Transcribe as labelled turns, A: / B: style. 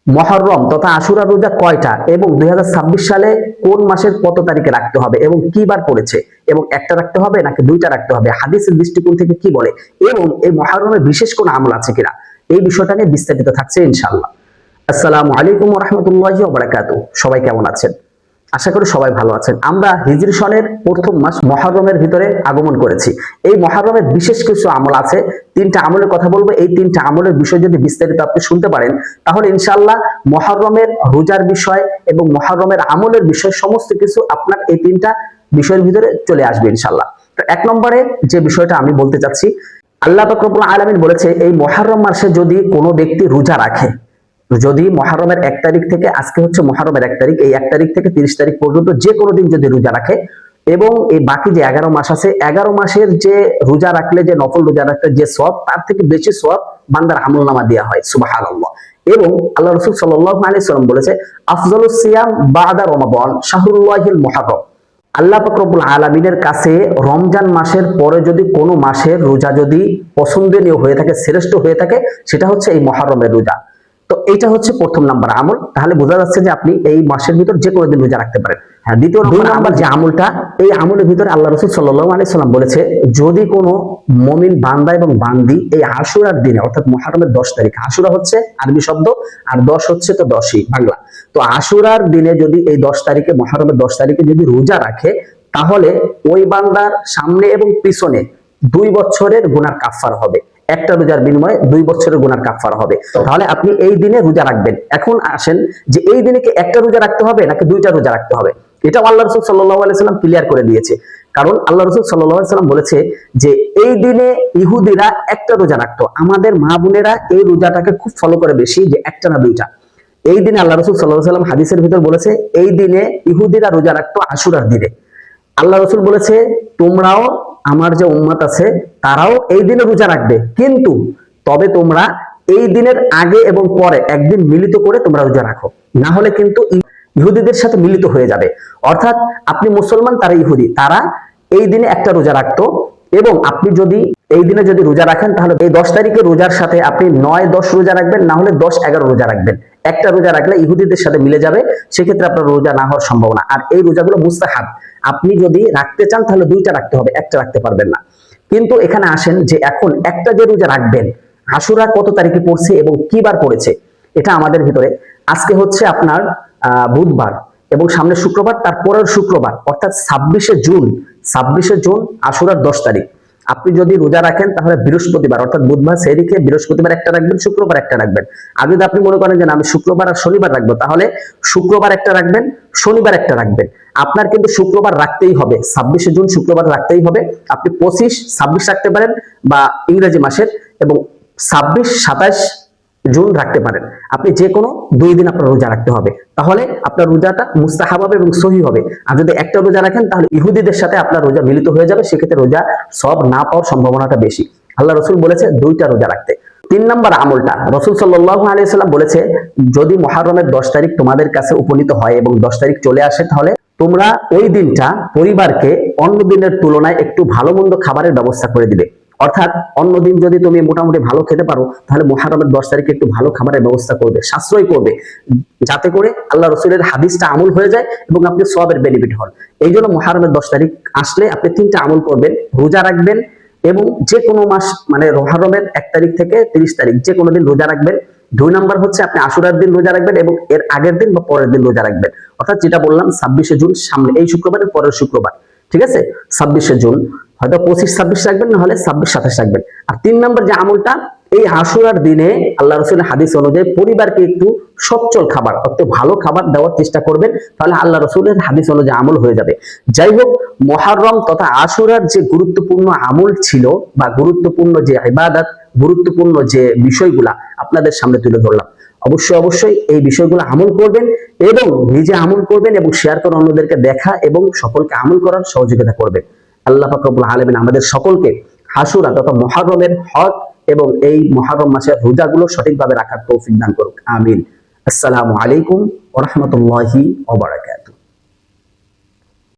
A: মুহররম তথা আশুরা রোজা কয়টা এবং 2026 সালে কোন মাসের কত তারিখে রাখতে হবে এবং কি বার পড়েছে এবং একটা রাখতে হবে নাকি দুইটা রাখতে হবে, হাদিসের দৃষ্টিকোণ থেকে কি বলে এবং এই মুহররমের বিশেষ কোন আমল আছে কিনা, এই বিষয়টা নিয়ে বিস্তারিত থাকছে ইনশাআল্লাহ। আসসালামু আলাইকুম ওয়া রাহমাতুল্লাহি ওয়া বারাকাতুহু। সবাই কেমন আছেন? আশা করি সবাই ভালো আছেন। আমরা হিজরি সনের প্রথম মাস মুহররমের ভিতরে আগমন করেছি। এই মুহররমের বিশেষ কিছু আমল আছে, তিনটা আমলের কথা বলবো। এই তিনটা আমলের বিষয় যদি বিস্তারিত আপনি শুনতে পারেন তাহলে ইনশাআল্লাহ মুহররমের রোজার বিষয় এবং মুহররমের আমলের বিষয় সমস্ত কিছু আপনার এই তিনটা বিষয়ের ভিতরে চলে আসবে ইনশাআল্লাহ। তো এক নম্বরে যে বিষয়টা আমি বলতে চাচ্ছি, আল্লাহ পাক রব্বুল আলামিন বলেছে এই মুহররম মাসে যদি কোনো ব্যক্তি রোজা রাখে, যদি মুহররমের 1 তারিখ থেকে, আজকে হচ্ছে মুহররমের 1 তারিখ, এই 1 তারিখ থেকে 30 তারিখ পর্যন্ত যে কোনো দিন যদি রোজা রাখে এবং এই বাকি যে 11 মাস আছে 11 মাসের যে রোজা রাখলে যে নফল রোজা রাখলে যে সওয়াব তার থেকে বেশি সওয়াব বান্দার আমলনামা দেওয়া হয়। সুবহানাল্লাহ। এবং আল্লাহ রাসূল সাল্লাল্লাহু আলাইহি সাল্লাম বলেছে আফজালুস সিয়াম বাদা রমাদান শাহরুল্লাহিল মুহররম। আল্লাহ পাক রব্বুল আলামিনের কাছে রমজান মাসের পরে যদি কোনো মাসের রোজা যদি পছন্দনীয় হয়ে থাকে, শ্রেষ্ঠ হয়ে থাকে, সেটা হচ্ছে এই মুহররমের রোজা। তো এটা হচ্ছে প্রথম নাম্বার আমল। তাহলে বোঝা যাচ্ছে যে আপনি এই মাসের ভিতর যে কোনো দিন রোজা রাখতে পারেন। হ্যাঁ, দ্বিতীয় নাম্বার যে আমলটা, এই আমলের ভিতরে আল্লাহ রাসূল সাল্লাল্লাহু আলাইহি সাল্লাম বলেছে যদি কোনো মুমিন বান্দা এবং বান্দি এই আশুরার দিনে অর্থাৎ মুহররমের 10 তারিখ, আশুরা হচ্ছে আরবি শব্দ আর 10 হচ্ছে তো 10ই বাংলা, তো আশুরার দিনে যদি এই 10 তারিখে মুহররমের 10 তারিখে যদি রোজা রাখে তাহলে ওই বান্দার সামনে এবং পিছনে 2 বছরের গুনাহ কাফারা হবে। একটা রোজার বিনিময়ে 2 বছরের গুনার কাফারা হবে। তাহলে আপনি এই দিনে রোজা রাখবেন। এখন আসেন যে এই দিনে কি একটা রোজা রাখতে হবে নাকি দুইটা রোজা রাখতে হবে, এটা আল্লাহ রাসূল সাল্লাল্লাহু আলাইহি সাল্লাম ক্লিয়ার করে দিয়েছে। কারণ আল্লাহ রাসূল সাল্লাল্লাহু আলাইহি সাল্লাম বলেছে যে এই দিনে ইহুদিরা একটা রোজা রাখতো, আমাদের মা বোনেরা এই রোজাটাকে খুব ফলো করে বেশি, যে একটা না দুইটা। এই দিনে আল্লাহ রাসূল সাল্লাল্লাহু আলাইহি সাল্লাম হাদিসের ভিতর বলেছে এই দিনে ইহুদিরা রোজা রাখতো আশুরার দিনে। আল্লাহ রাসূল বলেছে তোমরাও আমার যে উম্মত আছে তারাও এই দিনে রোজা রাখবে, কিন্তু তবে তোমরা এই দিনের আগে এবং পরে একদিন মিলিত করে তোমরা রোজা রাখো, না হলে কিন্তু ইহুদিদের সাথে মিলিত হয়ে যাবে। অর্থাৎ আপনি মুসলমান, তারা ইহুদি, তারা এই দিনে একটা রোজা রাখতো এবং আপনি যদি এই দিনে যদি রোজা রাখেন তাহলে এই 10 তারিখে রোজার সাথে আপনি 9-10 রোজা রাখবেন, না হলে 10-11 রোজা রাখবেন। একটা রোজা রাখলে ইহুদিদের সাথে মিলে যাবে, সেক্ষেত্রে আপনার রোজা না হওয়ার সম্ভাবনা। আর এই রোজাগুলো মুস্তাহাব, আপনি যদি রাখতে চান তাহলে দুইটা রাখতে হবে, একটা রাখতে পারবেন না। কিন্তু এখানে আসেন যে এখন একটা যে রোজা রাখবেন, আশুরা কত তারিখে পড়ছে এবং কি বার পড়েছে, এটা আমাদের ভিতরে আজকে হচ্ছে আপনার বুধবার এবং সামনে শুক্রবার, তারপরের শুক্রবার অর্থাৎ 26শে জুন। 26শে জুন আশুরার 10 তারিখ। আপনি যদি রোজা রাখেন তাহলে বৃহস্পতিবার অর্থাৎ বুধবার সেই দিকে বৃহস্পতিবার একটা রাখবেন, শুক্রবার একটা রাখবেন। আর যদি আপনি মনে করেন যে আমি শুক্রবার আর শনিবার রাখবো, তাহলে শুক্রবার একটা রাখবেন, শনিবার একটা রাখবেন। আপনার কিন্তু শুক্রবার রাখতেই হবে, 26শে জুন শুক্রবার রাখতেই হবে। আপনি 25-26 রাখতে পারেন বা ইংরেজি মাসের, এবং 26-27 জুন রাখতে পারেন। আপনি যে কোনো 2 দিন আপনার রোজা রাখতে হবে, তাহলে আপনার রোজাটা মুস্তাহাব হবে এবং সহি হবে। আর যদি একটা রোজা রাখেন তাহলে ইহুদিদের সাথে আপনার রোজা মিলিত হয়ে যাবে, সেক্ষেত্রে রোজা সব না পাওয়ার সম্ভাবনাটা বেশি। আল্লাহ রাসূল বলেছে 2টা রোজা রাখতে। 3 নম্বর আমলটা রাসূল সাল্লাল্লাহু আলাইহি সাল্লাম বলেছে যদি মুহররমের 10 তারিখ তোমাদের কাছে উপনীত হয় এবং 10 তারিখ চলে আসে তাহলে তোমরা ওই দিনটা পরিবারকে অন্য দিনের তুলনায় একটু ভালো মন্দ খাবারের ব্যবস্থা করে দিবে। অর্থাৎ অন্য দিন যদি তুমি মোটামুটি ভালো খেতে পারো তাহলে মুহররমের 10 তারিখে একটু ভালো খাবারের ব্যবস্থা করবে, সাশ্রয় করবে, যাতে করে আল্লাহ রাসূলের হাদিসটা আমল হয়ে যায় এবং আপনি সওয়াবের বেনিফিট হন। এই জন্য মুহররমের 10 তারিখ আসলে আপনি 3টা আমল করবেন, রোজা রাখবেন এবং যে কোনো মাস মানে মুহররমের 1 তারিখ থেকে 30 তারিখ যে কোনো দিন রোজা রাখবেন। 2 নাম্বার হচ্ছে আপনি আশুরার দিন রোজা রাখবেন এবং এর আগের দিন বা পরের দিন রোজা রাখবেন। অর্থাৎ যেটা বললাম 26শে জুন সামনে এই শুক্রবারের পরের শুক্রবার, ঠিক আছে? 26শে জুন হয়তো 25-26 রাখবেন, না হলে 26-27 রাখবেন। আর 3 নাম্বার যে আমলটা, এই আশুরার দিনে আল্লাহ রাসূলের হাদিস অনুযায়ী পরিবারকে একটু সচ্ছল খাবার অর্থাৎ ভালো খাবার দেওয়ার চেষ্টা করবেন, তাহলে আল্লাহ রাসূলের হাদিস অনুযায়ী আমল হয়ে যাবে। যাই হোক, মুহররম তথা আশুরার যে গুরুত্বপূর্ণ আমল ছিল বা গুরুত্বপূর্ণ যে ইবাদত, গুরুত্বপূর্ণ যে বিষয়গুলা আপনাদের সামনে তুলে ধরলাম, অবশ্যই এই বিষয়গুলো আমল করবেন এবং নিজে আমল করবেন এবং শেয়ার করে অন্যদেরকে দেখা এবং সকলকে আমল করার সহযোগিতা করবেন। আল্লাহ পাক রব্বুল আলামিন আমাদের সকলকে আশুরা তথা মুহররমের হক এবং এই মুহররম মাসের রোজাগুলো সঠিকভাবে রাখার তৌফিক দান করুক, আমিন। আসসালামু আলাইকুম ওয়া রাহমাতুল্লাহি ওয়া বারাকাতুহু।